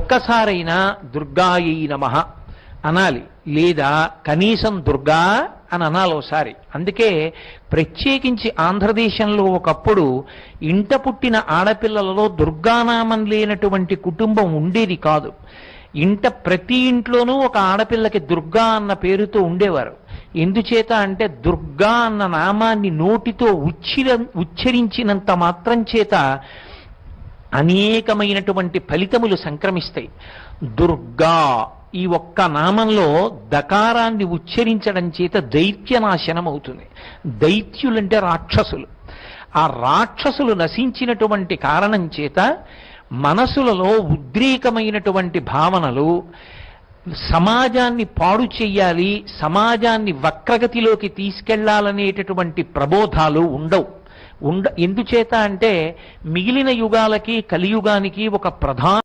ఒక్కసారైనా దుర్గాయై నమః అనాలి, లేదా కనీసం దుర్గా అని అనాలి ఒకసారి. అందుకే ప్రత్యేకించి ఆంధ్రదేశంలో ఒకప్పుడు ఇంట పుట్టిన ఆడపిల్లలలో దుర్గానామం లేనటువంటి కుటుంబం ఉండేది కాదు. ప్రతి ఇంట్లోనూ ఒక ఆడపిల్లకి దుర్గా అన్న పేరుతో ఉండేవారు. ఎందుచేత అంటే దుర్గా అన్న నామాన్ని నోటితో ఉచ్చరించినంత మాత్రం చేత అనేకమైనటువంటి ఫలితములు సంక్రమిస్తాయి. దుర్గా ఈ ఒక్క నామంలో దకారాన్ని ఉచ్చరించడం చేత దైత్యనాశనం అవుతుంది. దైత్యులంటే రాక్షసులు. ఆ రాక్షసులు నశించినటువంటి కారణం చేత మనసులలో ఉద్రేకమైనటువంటి భావనలు, సమాజాన్ని పాడు చెయ్యాలి, సమాజాన్ని వక్రగతిలోకి తీసుకెళ్లాలనేటటువంటి ప్రబోధాలు ఉండవు. ఎందుచేత అంటే మిగిలిన యుగాలకి కలియుగానికి ఒక ప్రధాన